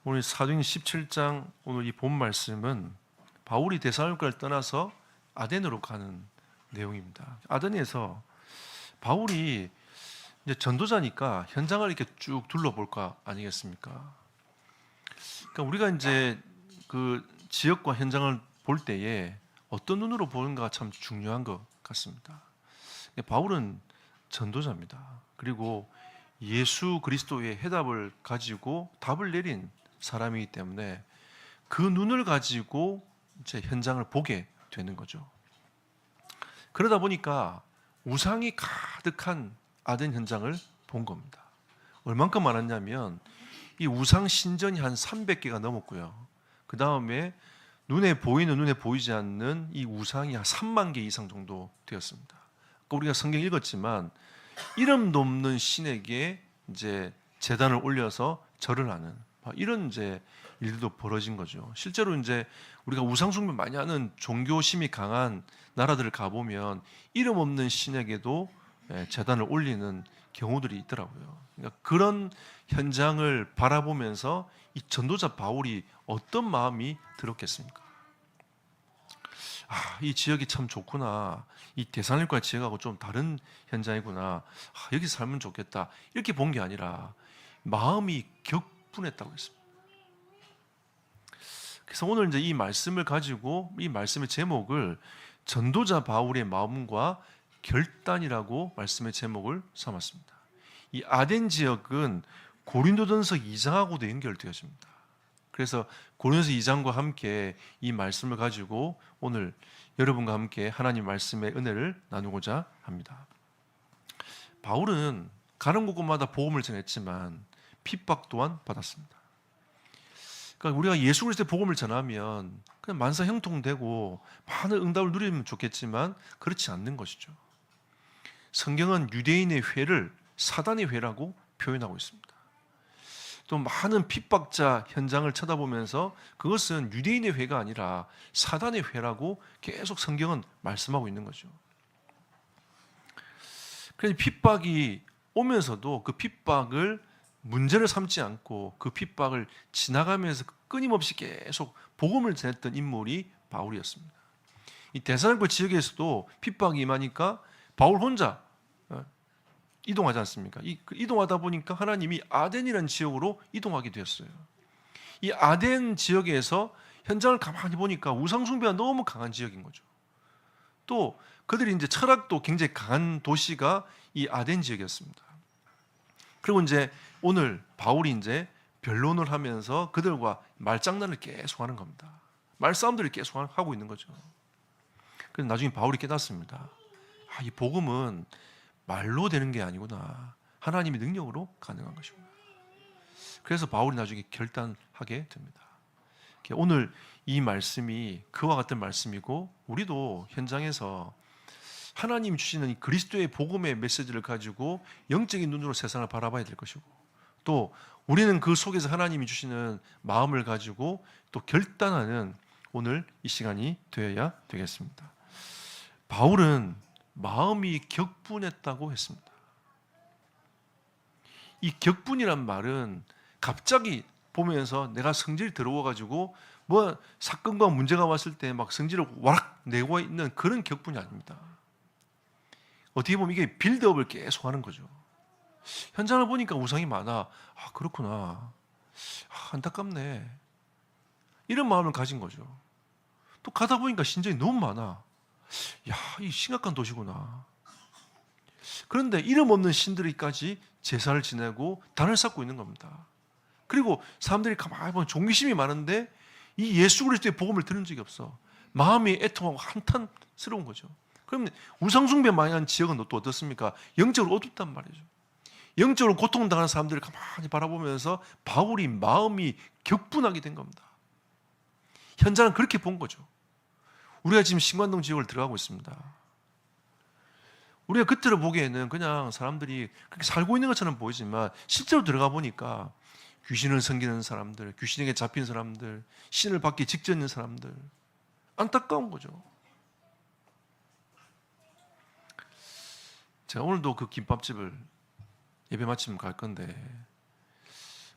오늘 사도행전 17장 오늘 이 본 말씀은 바울이 데살로니가를 떠나서 아덴으로 가는 내용입니다. 아덴에서 바울이 이제 전도자니까 현장을 이렇게 쭉 둘러볼 거 아니겠습니까? 그러니까 우리가 이제 그 지역과 현장을 볼 때에 어떤 눈으로 보는가가 참 중요한 것 같습니다. 바울은 전도자입니다. 그리고 예수 그리스도의 해답을 가지고 답을 내린 사람이기 때문에 그 눈을 가지고 이제 현장을 보게 되는 거죠. 그러다 보니까 우상이 가득한 아덴 현장을 본 겁니다. 얼만큼 많았냐면 이 우상 신전이 한 300개가 넘었고요. 그 다음에 눈에 보이는 눈에 보이지 않는 이 우상이 한 3만 개 이상 정도 되었습니다. 우리가 성경 읽었지만 이름도 없는 신에게 이제 제단을 올려서 절을 하는 이런 이제 일들도 벌어진 거죠. 실제로 이제 우리가 우상 숭배 많이 하는 종교심이 강한 나라들을 가보면 이름 없는 신에게도 제단을 올리는 경우들이 있더라고요. 그러니까 그런 현장을 바라보면서 이 전도자 바울이 어떤 마음이 들었겠습니까? 이 지역이 참 좋구나. 이 데살로니가 지역하고 좀 다른 현장이구나. 여기 살면 좋겠다. 이렇게 본 게 아니라 마음이 격분했다고 했습니다. 그래서 오늘 이제 이 말씀을 가지고 이 말씀의 제목을 전도자 바울의 마음과 결단이라고 말씀의 제목을 삼았습니다. 이 아덴 지역은 고린도전서 2장하고도 연결되어집니다. 그래서 고린도서 2장과 함께 이 말씀을 가지고 오늘 여러분과 함께 하나님 말씀의 은혜를 나누고자 합니다. 바울은 가는 곳곳마다 복음을 전했지만 핍박 또한 받았습니다. 그러니까 우리가 예수 그리스도의 복음을 전하면 그냥 만사 형통되고 많은 응답을 누리면 좋겠지만 그렇지 않는 것이죠. 성경은 유대인의 회를 사단의 회라고 표현하고 있습니다. 또 많은 핍박자 현장을 쳐다보면서 그것은 유대인의 회가 아니라 사단의 회라고 계속 성경은 말씀하고 있는 거죠. 그래서 핍박이 오면서도 그 핍박을 문제를 삼지 않고 그 핍박을 지나가면서 끊임없이 계속 복음을 전했던 인물이 바울이었습니다. 이 데살로니가 지역에서도 핍박이 임하니까 바울 혼자 이동하지 않습니까? 이동하다 보니까 하나님이 아덴이라는 지역으로 이동하게 되었어요. 이 아덴 지역에서 현장을 가만히 보니까 우상숭배가 너무 강한 지역인 거죠. 또 그들이 이제 철학도 굉장히 강한 도시가 이 아덴 지역이었습니다. 그리고 이제 오늘 바울이 이제 변론을 하면서 그들과 말장난을 계속 하는 겁니다. 말싸움들을 계속 하고 있는 거죠. 그래서 나중에 바울이 깨닫습니다. 이 복음은 말로 되는 게 아니구나. 하나님의 능력으로 가능한 것이구나. 그래서 바울이 나중에 결단하게 됩니다. 오늘 이 말씀이 그와 같은 말씀이고 우리도 현장에서 하나님이 주시는 이 그리스도의 복음의 메시지를 가지고 영적인 눈으로 세상을 바라봐야 될 것이고 또 우리는 그 속에서 하나님이 주시는 마음을 가지고 또 결단하는 오늘 이 시간이 되어야 되겠습니다. 바울은 마음이 격분했다고 했습니다. 이 격분이란 말은 갑자기 보면서 내가 성질이 들어와가지고 뭐 사건과 문제가 왔을 때 막 성질을 와락 내고 있는 그런 격분이 아닙니다. 어떻게 보면 이게 빌드업을 계속 하는 거죠. 현장을 보니까 우상이 많아. 그렇구나. 안타깝네. 이런 마음을 가진 거죠. 또 가다 보니까 신전이 너무 많아. 이 심각한 도시구나. 그런데 이름 없는 신들이까지 제사를 지내고 단을 쌓고 있는 겁니다. 그리고 사람들이 가만히 보면 종교심이 많은데 이 예수 그리스도의 복음을 들은 적이 없어. 마음이 애통하고 한탄스러운 거죠. 그러면 우상숭배 많이 하는 지역은 또 어떻습니까? 영적으로 어둡단 말이죠. 영적으로 고통당하는 사람들을 가만히 바라보면서 바울이 마음이 격분하게 된 겁니다. 현장은 그렇게 본 거죠. 우리가 지금 신관동 지역을 들어가고 있습니다. 우리가 겉으로 보기에는 그냥 사람들이 그렇게 살고 있는 것처럼 보이지만 실제로 들어가 보니까 귀신을 섬기는 사람들, 귀신에게 잡힌 사람들, 신을 받기 직전인 사람들 안타까운 거죠. 제가 오늘도 그 김밥집을 예배 마치면 갈 건데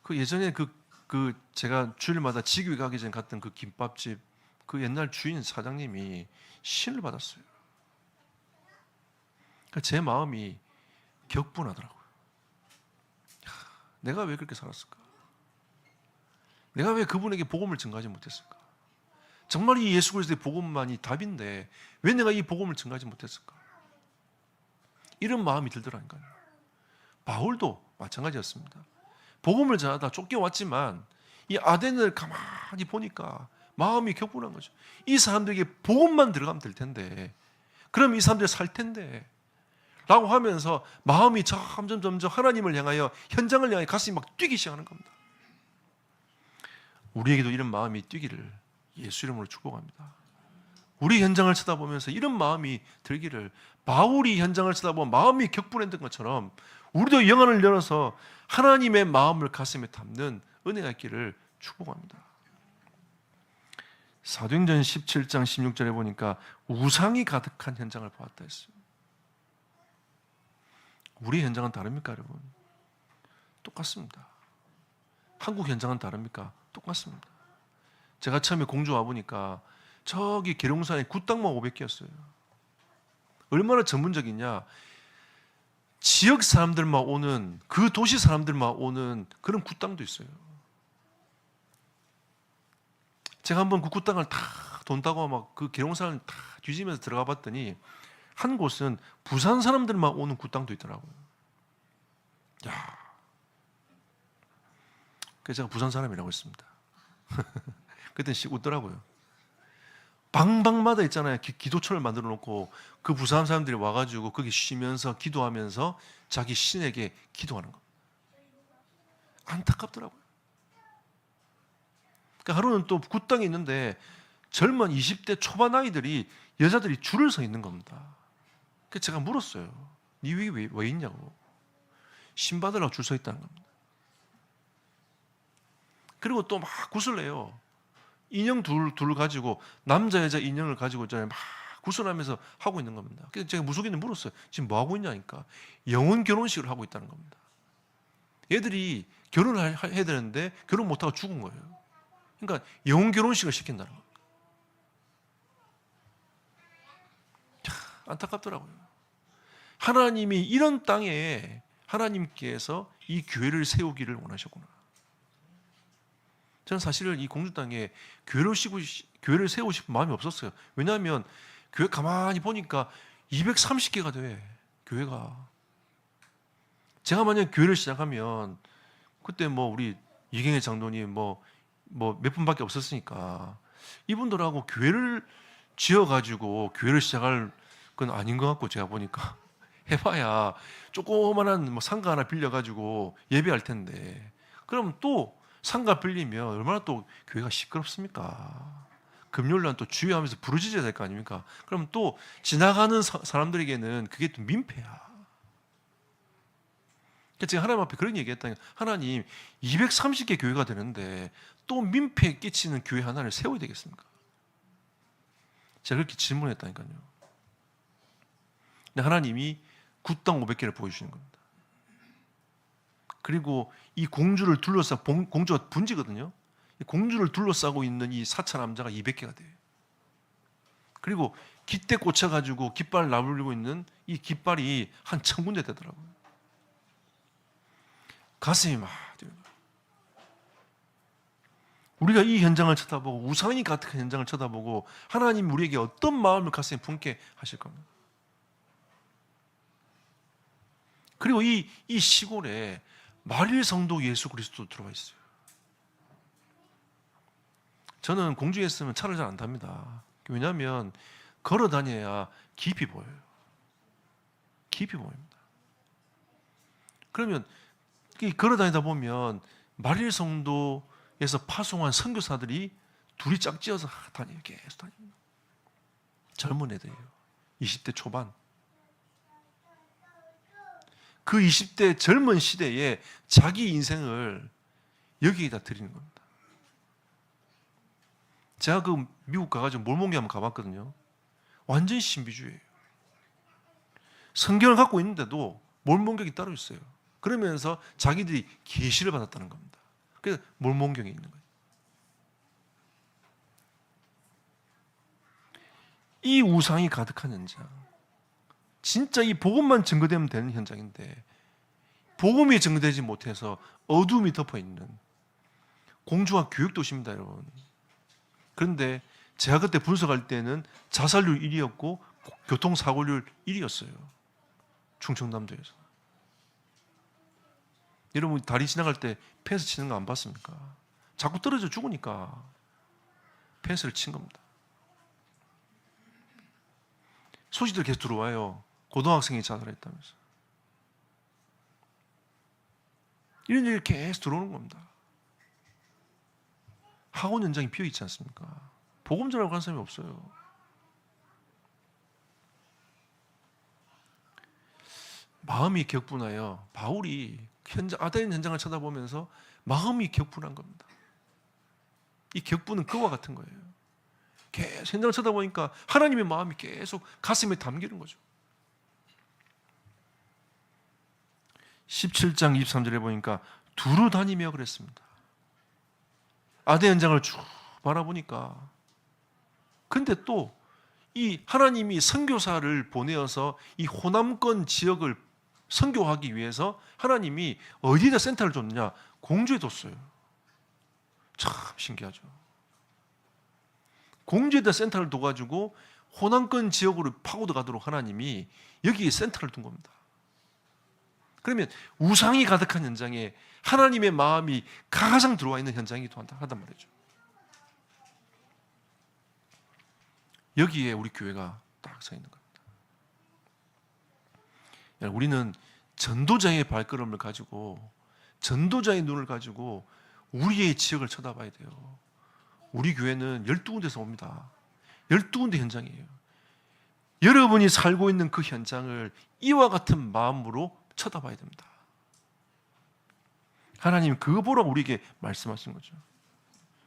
그 예전에 그 그 제가 주일마다 지교회 가기 전에 갔던 그 김밥집 그 옛날 주인 사장님이 신을 받았어요. 그러니까 제 마음이 격분하더라고요. 내가 왜 그렇게 살았을까? 내가 왜 그분에게 복음을 전가하지 못했을까? 정말 이 예수 그리스도의 복음만이 답인데 왜 내가 이 복음을 전가하지 못했을까? 이런 마음이 들더라니까요. 바울도 마찬가지였습니다. 복음을 전하다 쫓겨왔지만 이 아덴을 가만히 보니까 마음이 격분한 거죠. 이 사람들에게 복음만 들어가면 될 텐데, 그럼 이 사람들이 살 텐데 라고 하면서 마음이 점점 하나님을 향하여, 현장을 향하여 가슴이 막 뛰기 시작하는 겁니다. 우리에게도 이런 마음이 뛰기를 예수 이름으로 축복합니다. 우리 현장을 쳐다보면서 이런 마음이 들기를, 바울이 현장을 쳐다보면 마음이 격분했던 것처럼 우리도 영안을 열어서 하나님의 마음을 가슴에 담는 은혜가 있기를 축복합니다. 사도행전 17장 16절에 보니까 우상이 가득한 현장을 보았다 했어요. 우리 현장은 다릅니까, 여러분? 똑같습니다. 한국 현장은 다릅니까? 똑같습니다. 제가 처음에 공주 와보니까 저기 계룡산에 굿당만 500개였어요. 얼마나 전문적이냐. 지역 사람들만 오는, 그 도시 사람들만 오는 그런 굿당도 있어요. 제가 한번 그 굿당을 다 돈다고 막 그 계룡산을 다 뒤지면서 들어가 봤더니 한 곳은 부산 사람들만 오는 굿당도 있더라고요. 야, 그래서 제가 부산 사람이라고 했습니다. 그때 웃더라고요. 방방마다 있잖아요. 기도처를 만들어 놓고 그 부산 사람들이 와가지고 거기 쉬면서 기도하면서 자기 신에게 기도하는 거. 안타깝더라고요. 그러니까 하루는 또 굿당이 있는데 젊은 20대 초반 아이들이, 여자들이 줄을 서 있는 겁니다. 그래서 제가 물었어요. 네 위에 왜 있냐고. 신 받으라고 줄 서 있다는 겁니다. 그리고 또 막 굿을 내요. 인형 둘 가지고, 남자 여자 인형을 가지고 막 구슬하면서 하고 있는 겁니다. 그래서 제가 무속인을 물었어요. 지금 뭐 하고 있냐니까. 영혼 결혼식을 하고 있다는 겁니다. 얘들이 결혼을 해야 되는데 결혼 못하고 죽은 거예요. 그러니까 영혼 결혼식을 시킨다는 겁니다. 안타깝더라고요. 하나님이 이런 땅에 하나님께서 이 교회를 세우기를 원하셨구나. 저는 사실은 이 공주 땅에 교회를 세우고 싶은 마음이 없었어요. 왜냐하면 교회 가만히 보니까 230개가 돼, 교회가. 제가 만약 교회를 시작하면 그때 뭐 우리 이경혜 장로님 뭐 몇 분밖에 없었으니까 이분들하고 교회를 지어가지고 교회를 시작할 건 아닌 것 같고, 제가 보니까 해봐야 조그만한 뭐 상가 하나 빌려가지고 예배할 텐데, 그럼 또 상가 빌리면 얼마나 또 교회가 시끄럽습니까? 금요일날 또 주의하면서 부르짖어야 될 거 아닙니까? 그럼 또 지나가는 사람들에게는 그게 또 민폐야. 제가 하나님 앞에 그런 얘기했다니, 하나님 230개 교회가 되는데 또 민폐 끼치는 교회 하나를 세워야 되겠습니까? 제가 그렇게 질문했다니까요. 근데 하나님이 굿당 500개를 보여주시는 겁니다. 그리고 이 공주를 둘러싸, 공주가 분지거든요. 공주를 둘러싸고 있는 이 사차 남자가 200개가 돼요. 그리고 깃대 꽂혀가지고 깃발 나불리고 있는 이 깃발이 한 1000군데 되더라고요. 가슴이 막 뛰어요. 우리가 이 현장을 쳐다보고, 우상이 가득한 현장을 쳐다보고 하나님 우리에게 어떤 마음을 가슴에 품게 하실 겁니다. 그리고 이 시골에 마릴 성도 예수 그리스도 들어와 있어요. 저는 공주에 있으면 차를 잘 안 탑니다. 왜냐하면 걸어 다녀야 깊이 보여요. 깊이 보입니다. 그러면 걸어 다니다 보면 마릴 성도에서 파송한 선교사들이 둘이 짝지어서 다녀요. 계속 다닙니다. 젊은 애들이에요. 20대 초반. 그 20대 젊은 시대에 자기 인생을 여기에다 드리는 겁니다. 제가 그 미국 가가지고 몰몬기 한번 가봤거든요. 완전히 신비주의예요. 성경을 갖고 있는데도 몰몬격이 따로 있어요. 그러면서 자기들이 계시를 받았다는 겁니다. 그래서 몰몬경에 있는 거예요. 이 우상이 가득한 현장, 진짜 이 복음만 증거되면 되는 현장인데 복음이 증거되지 못해서 어둠이 덮어있는 공주와 교육도시입니다, 여러분. 그런데 제가 그때 분석할 때는 자살률 1위였고 교통사고율 1위였어요. 충청남도에서. 여러분 다리 지나갈 때 펜스 치는 거 안 봤습니까? 자꾸 떨어져 죽으니까 펜스를 친 겁니다. 소식들 계속 들어와요. 고등학생이 자살했다면서. 이런 일이 계속 들어오는 겁니다. 학원 현장이 비어있지 않습니까? 복음 전하고 간 사람이 없어요. 마음이 격분하여 바울이 아덴 현장을 쳐다보면서 마음이 격분한 겁니다. 이 격분은 그와 같은 거예요. 계속 현장을 쳐다보니까 하나님의 마음이 계속 가슴에 담기는 거죠. 17장 23절에 보니까 두루 다니며 그랬습니다. 아덴 현장을 쭉 바라보니까, 근데 또 이 하나님이 선교사를 보내어서 이 호남권 지역을 선교하기 위해서 하나님이 어디에다 센터를 줬느냐? 공주에 뒀어요. 참 신기하죠. 공주에다 센터를 둬가지고 호남권 지역으로 파고들어가도록 하나님이 여기에 센터를 둔 겁니다. 그러면 우상이 가득한 현장에 하나님의 마음이 가장 들어와 있는 현장이기도 하단 말이죠. 여기에 우리 교회가 딱 서 있는 겁니다. 우리는 전도자의 발걸음을 가지고, 전도자의 눈을 가지고 우리의 지역을 쳐다봐야 돼요. 우리 교회는 12군데서 옵니다. 12군데 현장이에요. 여러분이 살고 있는 그 현장을 이와 같은 마음으로 쳐다봐야 됩니다. 하나님 그거 보라고 우리에게 말씀하신 거죠.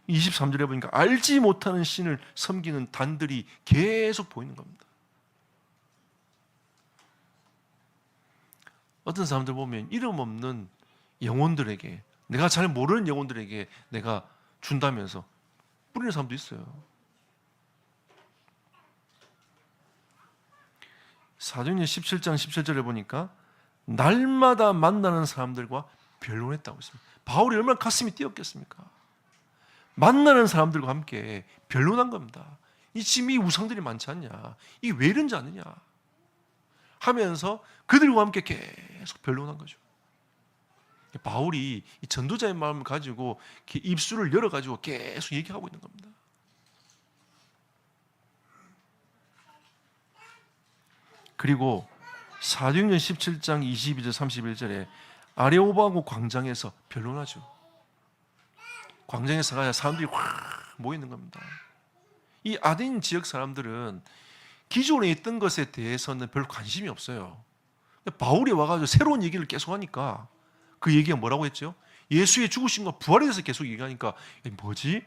23절에 보니까 알지 못하는 신을 섬기는 단들이 계속 보이는 겁니다. 어떤 사람들 보면 이름 없는 영혼들에게, 내가 잘 모르는 영혼들에게 내가 준다면서 뿌리는 사람도 있어요. 사도행전 17장 17절에 보니까 날마다 만나는 사람들과 변론했다고 했습니다. 바울이 얼마나 가슴이 뛰었겠습니까? 만나는 사람들과 함께 변론한 겁니다. 지금 이 우상들이 많지 않냐? 이게 왜 이런지 아느냐? 하면서 그들과 함께 계속 변론한 거죠. 바울이 이 전도자의 마음을 가지고 입술을 열어가지고 계속 얘기하고 있는 겁니다. 그리고 사도행전 17장 22절 31절에 아레오바고 광장에서 변론하죠. 광장에서 가야 사람들이 확 모이는 겁니다. 이 아덴 지역 사람들은 기존에 있던 것에 대해서는 별로 관심이 없어요. 바울이 와가지고 새로운 얘기를 계속하니까 그 얘기가 뭐라고 했죠? 예수의 죽으심과 부활에 대해서 계속 얘기하니까 뭐지?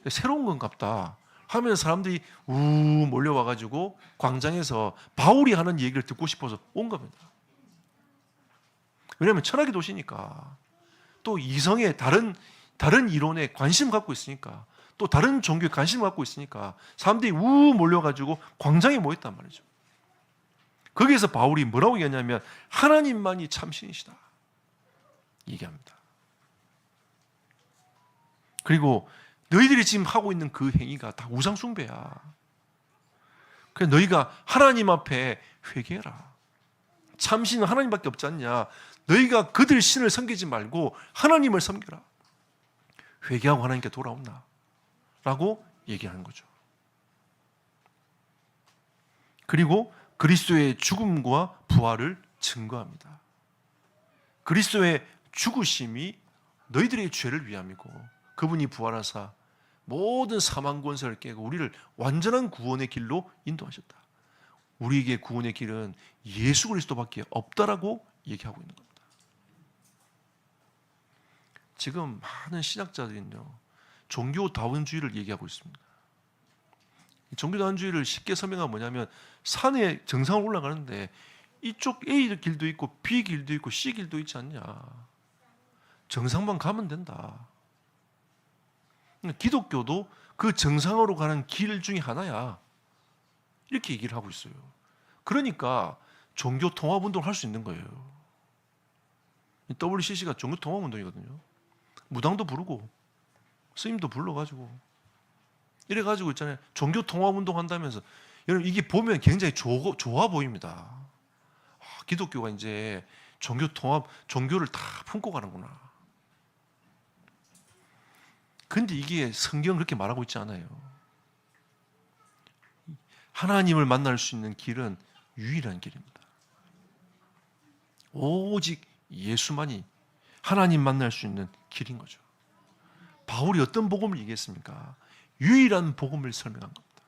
새로운 건갑다 하면서 사람들이 몰려와가지고 광장에서 바울이 하는 얘기를 듣고 싶어서 온 겁니다. 왜냐하면 철학의 도시니까, 또 이성의 다른 이론에 관심 갖고 있으니까, 또 다른 종교에 관심 갖고 있으니까 사람들이 몰려가지고 광장에 모였단 말이죠. 거기에서 바울이 뭐라고 얘기하냐면 하나님만이 참신이시다 얘기합니다. 그리고 너희들이 지금 하고 있는 그 행위가 다 우상숭배야. 그래서 너희가 하나님 앞에 회개해라. 참신은 하나님밖에 없지 않냐. 너희가 그들 신을 섬기지 말고 하나님을 섬겨라. 회개하고 하나님께 돌아온다 라고 얘기하는 거죠. 그리고 그리스도의 죽음과 부활을 증거합니다. 그리스도의 죽으심이 너희들의 죄를 위함이고 그분이 부활하사 모든 사망 권세를 깨고 우리를 완전한 구원의 길로 인도하셨다. 우리에게 구원의 길은 예수 그리스도밖에 없다라고 얘기하고 있는 겁니다. 지금 많은 신학자들은요, 종교 다원주의를 얘기하고 있습니다. 종교 다원주의를 쉽게 설명하면 뭐냐면 산에 정상을 올라가는데 이쪽 A 길도 있고 B 길도 있고 C 길도 있지 않냐. 정상만 가면 된다. 기독교도 그 정상으로 가는 길 중에 하나야. 이렇게 얘기를 하고 있어요. 그러니까 종교 통합 운동을 할 수 있는 거예요. WCC가 종교 통합 운동이거든요. 무당도 부르고 스님도 불러가지고 이래가지고 있잖아요. 종교 통합 운동 한다면서. 여러분 이게 보면 굉장히 좋아 보입니다. 기독교가 이제 종교 통합, 종교를 다 품고 가는구나. 근데 이게 성경은 그렇게 말하고 있지 않아요. 하나님을 만날 수 있는 길은 유일한 길입니다. 오직 예수만이 하나님 만날 수 있는 길인 거죠. 바울이 어떤 복음을 얘기했습니까? 유일한 복음을 설명한 겁니다.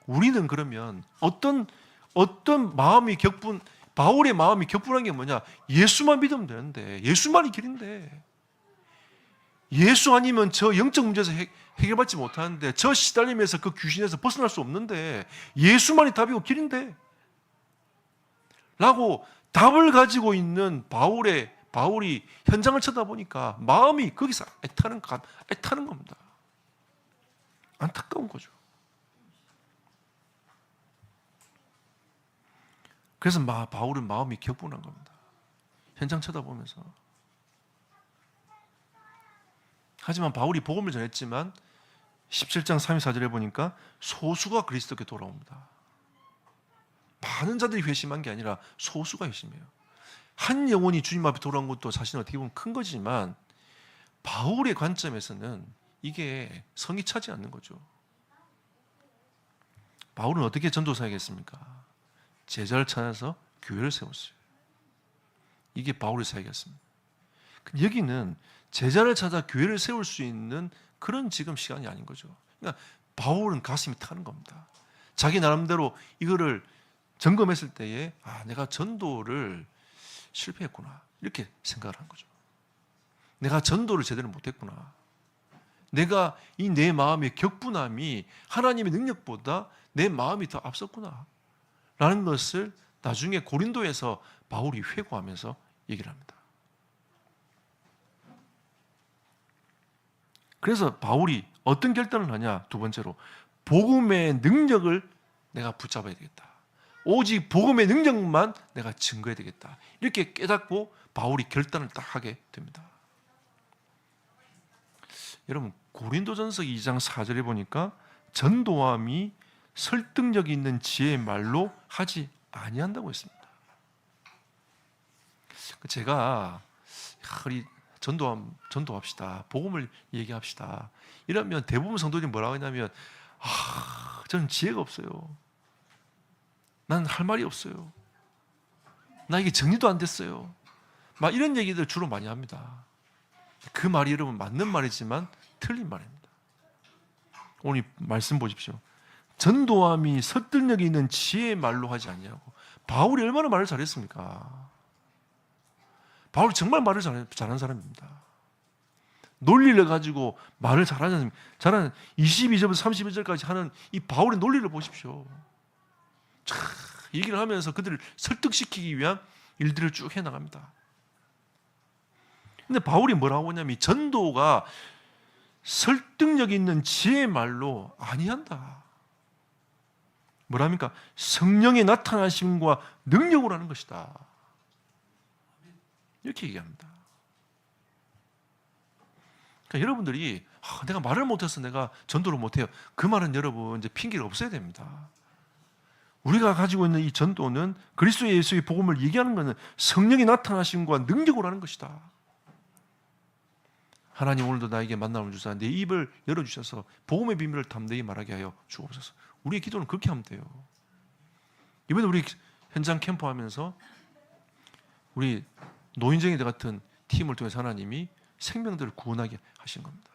우리는 그러면 어떤 마음이 바울의 마음이 격분한 게 뭐냐? 예수만 믿으면 되는데, 예수만이 길인데, 예수 아니면 저 영적 문제에서 해결받지 못하는데, 저 시달림에서 그 귀신에서 벗어날 수 없는데, 예수만이 답이고 길인데 라고 답을 가지고 있는 바울이 현장을 쳐다보니까 마음이 거기서 애타는 겁니다. 안타까운 거죠. 그래서 바울은 마음이 격분한 겁니다. 현장 쳐다보면서. 하지만 바울이 복음을 전했지만 17장 34절에 보니까 소수가 그리스도께 돌아옵니다. 많은 자들이 회심한 게 아니라 소수가 회심해요. 한 영혼이 주님 앞에 돌아온 것도 사실은 어떻게 보면 큰 거지만 바울의 관점에서는 이게 성이 차지 않는 거죠. 바울은 어떻게 전도사역했습니까? 제자를 찾아서 교회를 세웠어요. 이게 바울의 사역이었습니다. 여기는 제자를 찾아 교회를 세울 수 있는 그런 지금 시간이 아닌 거죠. 그러니까 바울은 가슴이 타는 겁니다. 자기 나름대로 이거를 점검했을 때에 내가 전도를 실패했구나 이렇게 생각을 한 거죠. 내가 전도를 제대로 못했구나. 내가 내 마음의 격분함이 하나님의 능력보다 내 마음이 더 앞섰구나 라는 것을 나중에 고린도에서 바울이 회고하면서 얘기를 합니다. 그래서 바울이 어떤 결단을 하냐? 두 번째로 복음의 능력을 내가 붙잡아야 되겠다. 오직 복음의 능력만 내가 증거해야 되겠다. 이렇게 깨닫고 바울이 결단을 딱 하게 됩니다. 여러분 고린도전서 2장 4절에 보니까 전도함이 설득력 있는 지혜의 말로 하지 아니한다고 했습니다. 제가 우리 전도합시다. 복음을 얘기합시다. 이러면 대부분 성도들이 뭐라고 하냐면 저는 지혜가 없어요. 난 할 말이 없어요. 나 이게 정리도 안 됐어요. 막 이런 얘기들 주로 많이 합니다. 그 말이 여러분 맞는 말이지만 틀린 말입니다. 오늘 말씀 보십시오. 전도함이 설득력이 있는 지혜의 말로 하지 않냐고. 바울이 얼마나 말을 잘했습니까? 바울이 정말 말을 잘하는 사람입니다. 논리를 가지고 말을 잘하는 22절부터 31절까지 하는 이 바울의 논리를 보십시오. 얘기를 하면서 그들을 설득시키기 위한 일들을 쭉 해나갑니다. 근데 바울이 뭐라고 하냐면 전도가 설득력 있는 지혜의 말로 아니한다. 뭐랍니까? 성령의 나타나심과 능력으로 하는 것이다. 이렇게 얘기합니다. 그러니까 여러분들이 내가 말을 못해서 내가 전도를 못해요. 그 말은 여러분 이제 핑계가 없어야 됩니다. 우리가 가지고 있는 이 전도는 그리스도 예수의 복음을 얘기하는 것은 성령의 나타나심과 능력으로 하는 것이다. 하나님 오늘도 나에게 만남을 주사 내 입을 열어주셔서 복음의 비밀을 담대히 말하게 하여 주옵소서. 우리의 기도는 그렇게 하면 돼요. 이번에 우리 현장 캠프 하면서 우리 노인정이들 같은 팀을 통해서 하나님이 생명들을 구원하게 하신 겁니다.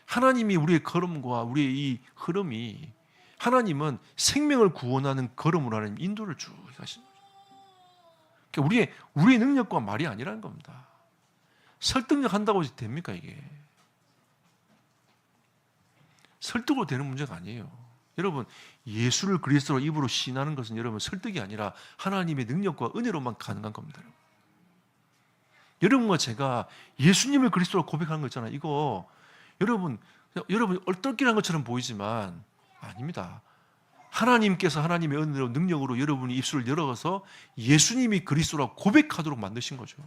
하나님이 우리의 걸음과 우리의 이 흐름이 하나님은 생명을 구원하는 걸음으로 하나님 인도를 쭉 하시는 거죠. 그러니까 우리의 능력과 말이 아니라는 겁니다. 설득력 한다고 됩니까 이게? 설득으로 되는 문제가 아니에요. 여러분 예수를 그리스도로 입으로 시인하는 것은 여러분 설득이 아니라 하나님의 능력과 은혜로만 가능한 겁니다. 여러분과 제가 예수님을 그리스도로 고백하는 거 있잖아요. 이거 여러분 얼떨결한 것처럼 보이지만 아닙니다. 하나님께서 하나님의 은혜로 능력으로 여러분이 입술을 열어서 예수님이 그리스도라고 고백하도록 만드신 거죠.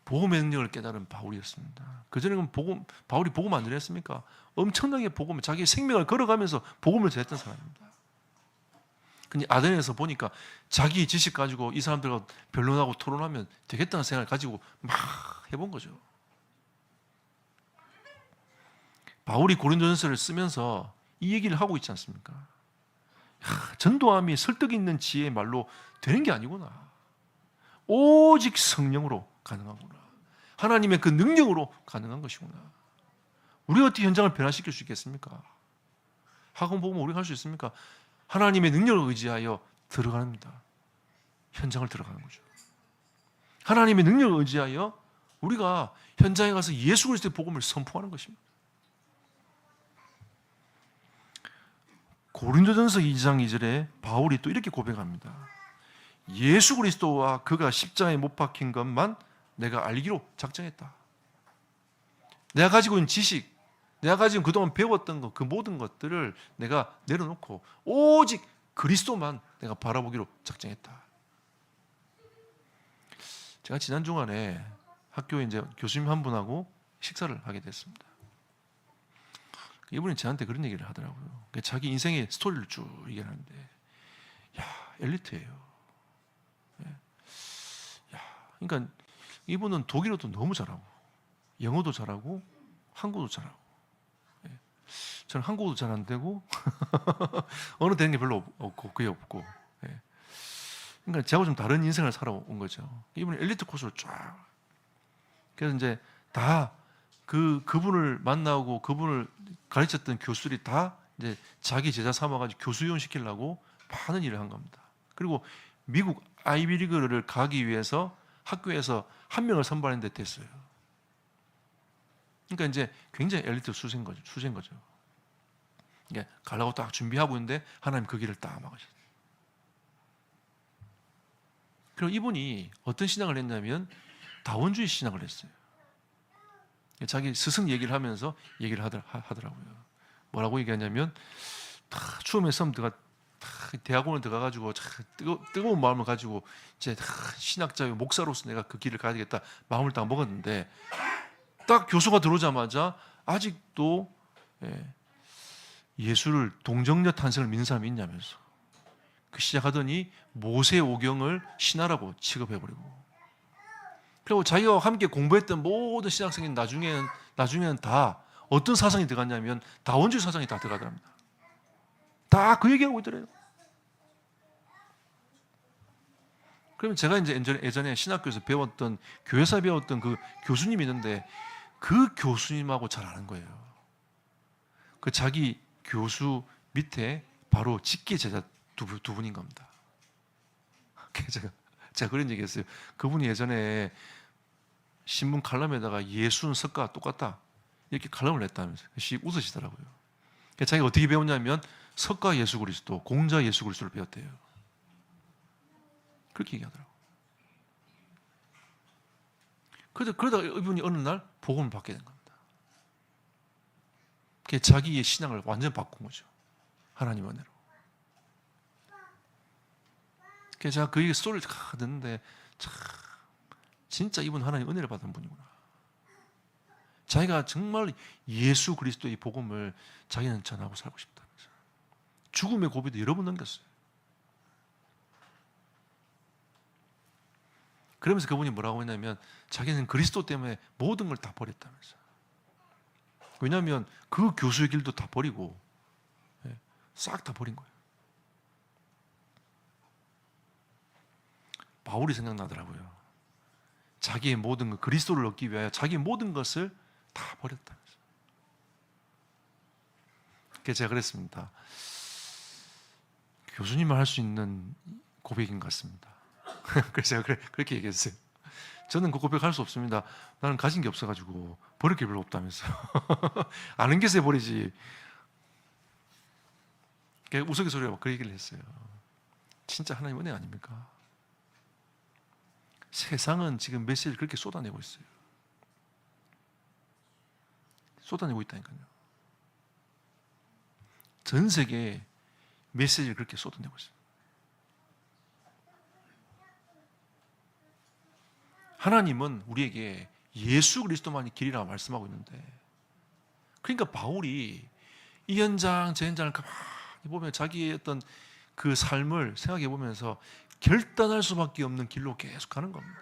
복음의 능력을 깨달은 바울이었습니다. 그전에는 바울이 복음 안 전했습니까? 엄청나게 복음, 자기 생명을 걸어가면서 복음을 전했던 사람입니다. 근데 아덴에서 보니까 자기 지식 가지고 이 사람들과 변론하고 토론하면 되겠다는 생각을 가지고 막 해본 거죠. 바울이 고린도전서를 쓰면서 이 얘기를 하고 있지 않습니까? 전도함이 설득 있는 지혜의 말로 되는 게 아니구나. 오직 성령으로 가능하구나. 하나님의 그 능력으로 가능한 것이구나. 우리가 어떻게 현장을 변화시킬 수 있겠습니까? 학원 보면 우리가 할 수 있습니까? 하나님의 능력을 의지하여 들어갑니다. 현장을 들어가는 거죠. 하나님의 능력을 의지하여 우리가 현장에 가서 예수 그리스도의 복음을 선포하는 것입니다. 고린도전서 2장 2절에 바울이 또 이렇게 고백합니다. 예수 그리스도와 그가 십자가에 못 박힌 것만 내가 알기로 작정했다. 내가 가지고 있는 지식, 내가 가지고 그동안 배웠던 것, 그 모든 것들을 내가 내려놓고 오직 그리스도만 내가 바라보기로 작정했다. 제가 지난 주간에 학교에 이제 교수님 한 분하고 식사를 하게 됐습니다. 이분이 저한테 그런 얘기를 하더라고요. 자기 인생의 스토리를 쭉 얘기하는데, 야, 엘리트예요. 야, 그러니까 이분은 독일어도 너무 잘하고, 영어도 잘하고, 한국어도 잘하고. 저는 한국어도 잘 안 되고, 언어 되는 게 별로 없고, 그게 없고. 그러니까 저하고 좀 다른 인생을 살아온 거죠. 이분은 엘리트 코스로 쫙. 그래서 이제 다 그분을 만나고 그분을 가르쳤던 교수들이 다 이제 자기 제자 삼아가지고 교수위원 시키려고 많은 일을 한 겁니다. 그리고 미국 아이비리그를 가기 위해서 학교에서 한 명을 선발했는데 됐어요. 그러니까 이제 굉장히 엘리트 수세인 거죠. 그러니까 가려고 딱 준비하고 있는데 하나님 그 길을 딱 막으셨어요. 그리고 이분이 어떤 신앙을 했냐면 다원주의 신앙을 했어요. 자기 스승 얘기를 하면서 얘기를 하더라고요. 뭐라고 얘기하냐면 처음에 처음 대학원을 들어가가지고 뜨거운 마음을 가지고 이제 신학자요 목사로서 내가 그 길을 가야 되겠다 마음을 딱 먹었는데 딱 교수가 들어오자마자 아직도 예수를 동정녀 탄생을 믿는 사람이 있냐면서 그 시작하더니 모세 오경을 신하라고 취급해버리고 그리고 자기와 함께 공부했던 모든 신학생이 나중에는 다 어떤 사상이 들어갔냐면 다원주의 사상이 다 들어가더랍니다. 다 그 얘기하고 있더래요. 그러면 제가 이제 예전에 신학교에서 배웠던 교회사 배웠던 그 교수님이 있는데 그 교수님하고 잘 아는 거예요. 그 자기 교수 밑에 바로 직계 제자 두 분인 겁니다. 제가 그런 얘기했어요. 그분이 예전에 신문 칼럼에다가 예수는 석가와 똑같다 이렇게 칼럼을 냈다면서요. 웃으시더라고요. 자기가 어떻게 배웠냐면 석가 예수 그리스도, 공자 예수 그리스도를 배웠대요. 그렇게 얘기하더라고요. 그러다가 이분이 어느 날 복음을 받게 된 겁니다. 자기의 신앙을 완전 바꾼 거죠. 하나님 은혜로. 제가 그 얘기 스토리를 듣는데 참 진짜 이분 하나님 은혜를 받은 분이구나. 자기가 정말 예수 그리스도의 복음을 자기는 전하고 살고 싶다면서 죽음의 고비도 여러 번 넘겼어요. 그러면서 그분이 뭐라고 했냐면 자기는 그리스도 때문에 모든 걸 다 버렸다면서. 왜냐하면 그 교수의 길도 다 버리고 싹 다 버린 거예요. 바울이 생각나더라고요. 자기의 모든 것, 그리스도를 얻기 위하여 자기의 모든 것을 다 버렸다면서. 그래서 제가 그랬습니다. 교수님만 할 수 있는 고백인 것 같습니다. 그래서 제가 그렇게 얘기했어요. 저는 그 고백할 수 없습니다. 나는 가진 게 없어가지고 버릴 게 별로 없다면서. 아는 게서 버리지. 우스갯소리로 그 얘기를 했어요. 진짜 하나님 은혜 아닙니까? 세상은 지금 메시지를 그렇게 쏟아내고 있어요. 쏟아내고 있다니까요. 전 세계에 메시지를 그렇게 쏟아내고 있어요. 하나님은 우리에게 예수 그리스도만이 길이라고 말씀하고 있는데, 그러니까 바울이 이 현장 저 현장을 가만히 보면 자기의 어떤 그 삶을 생각해 보면서 결단할 수밖에 없는 길로 계속 가는 겁니다.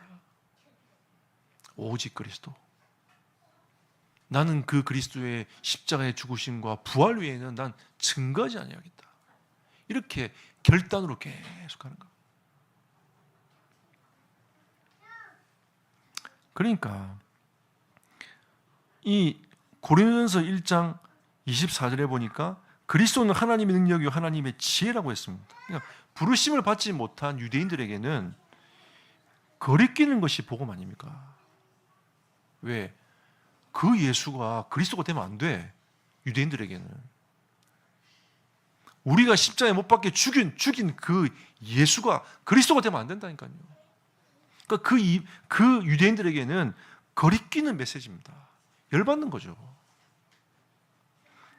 오직 그리스도. 나는 그 그리스도의 십자가의 죽으심과 부활 외에는 난 증거하지 아니하겠다. 이렇게 결단으로 계속 가는 겁니다. 그러니까 이 고린도전서 1장 24절에 보니까 그리스도는 하나님의 능력이요 하나님의 지혜라고 했습니다. 그러니까 부르심을 받지 못한 유대인들에게는 거리끼는 것이 복음 아닙니까? 왜? 그 예수가 그리스도가 되면 안 돼. 유대인들에게는. 우리가 십자가에 못 박혀 죽인 그 예수가 그리스도가 되면 안 된다니까요. 그러니까 그 유대인들에게는 거리끼는 메시지입니다. 열받는 거죠.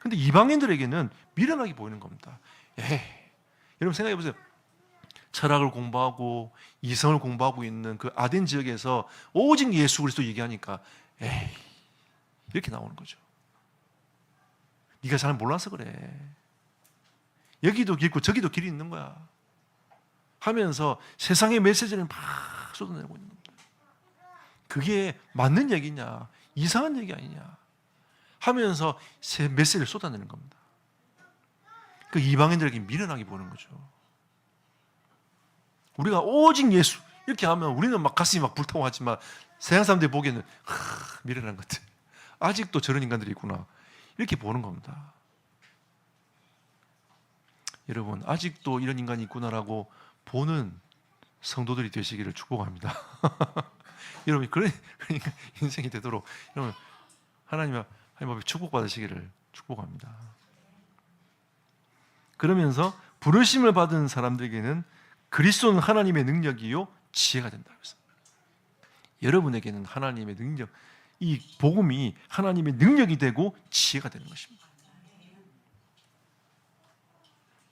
근데 이방인들에게는 미련하게 보이는 겁니다. 여러분 생각해 보세요. 철학을 공부하고 이성을 공부하고 있는 그 아덴 지역에서 오직 예수 그리스도 얘기하니까 이렇게 나오는 거죠. 네가 잘 몰라서 그래. 여기도 길 있고 저기도 길이 있는 거야. 하면서 세상의 메시지를 막 쏟아내고 있는 겁니다. 그게 맞는 얘기냐, 이상한 얘기 아니냐 하면서 새 메시지를 쏟아내는 겁니다. 그 이방인들에게 미련하게 보는 거죠. 우리가 오직 예수 이렇게 하면 우리는 막 가슴이 막 불타고 하지만 세상 사람들이 보기에는 미련한 것들, 아직도 저런 인간들이 있구나 이렇게 보는 겁니다. 여러분 아직도 이런 인간이 있구나라고 보는 성도들이 되시기를 축복합니다. 여러분 그러니까 인생이 되도록 여러분 하나님 앞에 축복받으시기를 축복합니다. 그러면서 부르심을 받은 사람들에게는 그리스도는 하나님의 능력이요 지혜가 된다. 여러분에게는 하나님의 능력, 이 복음이 하나님의 능력이 되고 지혜가 되는 것입니다.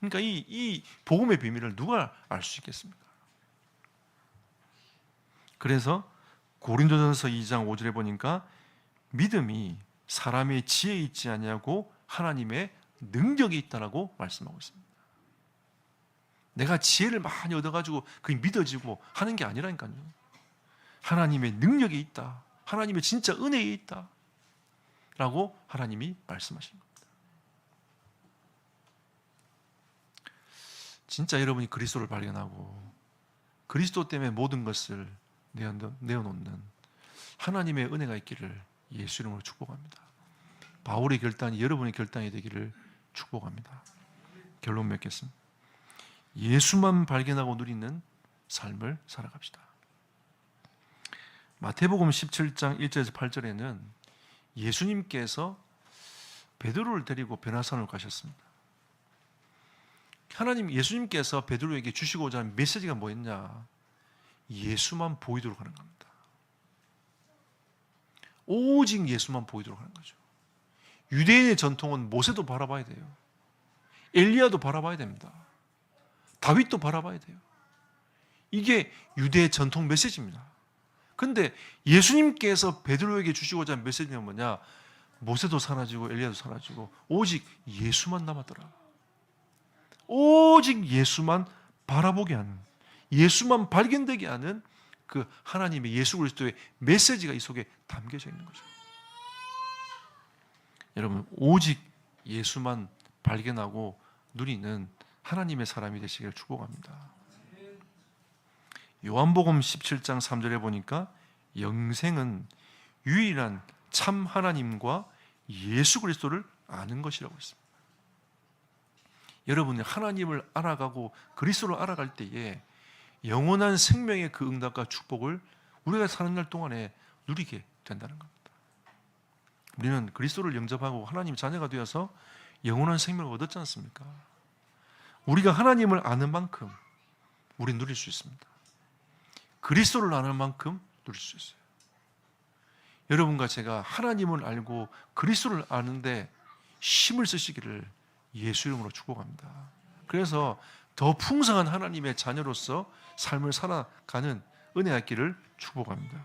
그러니까 이 복음의 비밀을 누가 알 수 있겠습니까? 그래서 고린도전서 2장 5절에 보니까 믿음이 사람의 지혜에 있지 아니하고 하나님의 능력이 있다라고 말씀하고 있습니다. 내가 지혜를 많이 얻어가지고 그게 믿어지고 하는 게 아니라니까요. 하나님의 능력이 있다. 하나님의 진짜 은혜에 있다. 라고 하나님이 말씀하시는 겁니다. 진짜 여러분이 그리스도를 발견하고 그리스도 때문에 모든 것을 내어놓는 하나님의 은혜가 있기를 예수 이름으로 축복합니다. 바울의 결단이 여러분의 결단이 되기를 축복합니다. 결론 맺겠습니다. 예수만 발견하고 누리는 삶을 살아갑시다. 마태복음 17장 1절에서 8절에는 예수님께서 베드로를 데리고 변화산으로 가셨습니다. 예수님께서 베드로에게 주시고자 하는 메시지가 뭐였냐? 예수만 보이도록 하는 겁니다. 오직 예수만 보이도록 하는 거죠. 유대인의 전통은 모세도 바라봐야 돼요. 엘리야도 바라봐야 됩니다. 다윗도 바라봐야 돼요. 이게 유대의 전통 메시지입니다. 그런데 예수님께서 베드로에게 주시고자 하는 메시지는 뭐냐? 모세도 사라지고 엘리야도 사라지고 오직 예수만 남았더라. 오직 예수만 바라보게 하는, 예수만 발견되게 하는 그 하나님의 예수 그리스도의 메시지가 이 속에 담겨져 있는 거죠. 여러분 오직 예수만 발견하고 누리는 하나님의 사람이 되시기를 축복합니다. 요한복음 17장 3절에 보니까 영생은 유일한 참 하나님과 예수 그리스도를 아는 것이라고 했습니다. 여러분이 하나님을 알아가고 그리스도를 알아갈 때에 영원한 생명의 그 응답과 축복을 우리가 사는 날 동안에 누리게 된다는 겁니다. 우리는 그리스도를 영접하고 하나님의 자녀가 되어서 영원한 생명을 얻었지 않습니까? 우리가 하나님을 아는 만큼 우리는 누릴 수 있습니다. 그리스도를 아는 만큼 누릴 수 있어요. 여러분과 제가 하나님을 알고 그리스도를 아는데 힘을 쓰시기를 예수 이름으로 축복합니다. 그래서 더 풍성한 하나님의 자녀로서 삶을 살아가는 은혜가 있기를 축복합니다.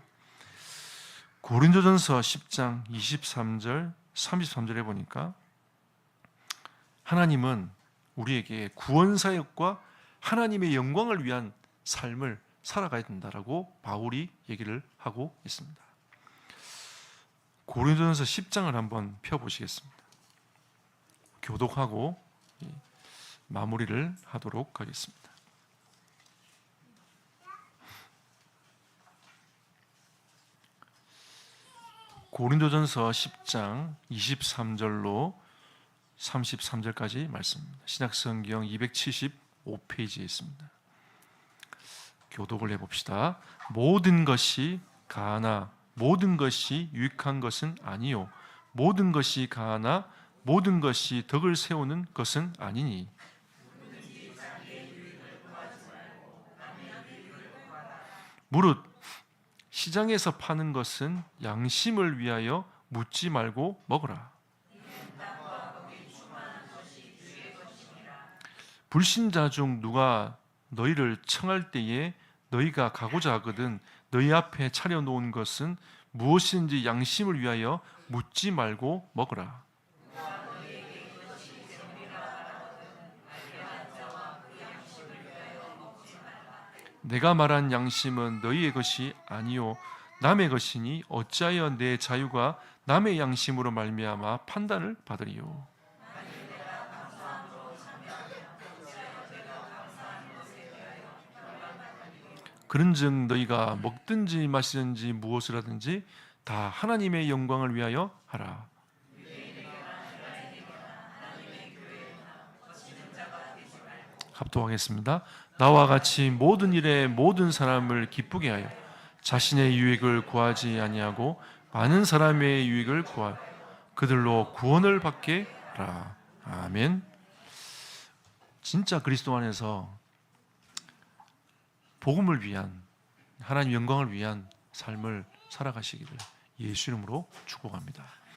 고린도전서 10장 23절 33절에 보니까 하나님은 우리에게 구원 사역과 하나님의 영광을 위한 삶을 살아가야 된다라고 바울이 얘기를 하고 있습니다. 고린도전서 10장을 한번 펴보시겠습니다. 교독하고 마무리를 하도록 하겠습니다. 고린도전서 10장 23절로 33절까지 말씀입니다. 신약성경 275페이지에 있습니다. 교독을 해봅시다. 모든 것이 가하나 모든 것이 유익한 것은 아니요 모든 것이 가하나 모든 것이 덕을 세우는 것은 아니니 무릇 시장에서 파는 것은 양심을 위하여 묻지 말고 먹으라. 불신자 중 누가 너희를 청할 때에 너희가 가고자 하거든 너희 앞에 차려놓은 것은 무엇인지 양심을 위하여 묻지 말고 먹으라. 내가 말한 양심은 너희의 것이 아니요 남의 것이니 어찌하여 내 자유가 남의 양심으로 말미암아 판단을 받으리요. 그런즉 너희가 먹든지 마시든지 무엇을 하든지 다 하나님의 영광을 위하여 하라. 합독하겠습니다. 나와 같이 모든 일에 모든 사람을 기쁘게 하여 자신의 유익을 구하지 아니하고 많은 사람의 유익을 구하여 그들로 구원을 받게 하라. 아멘. 진짜 그리스도 안에서 복음을 위한 하나님 영광을 위한 삶을 살아가시기를 예수 이름으로 축복합니다.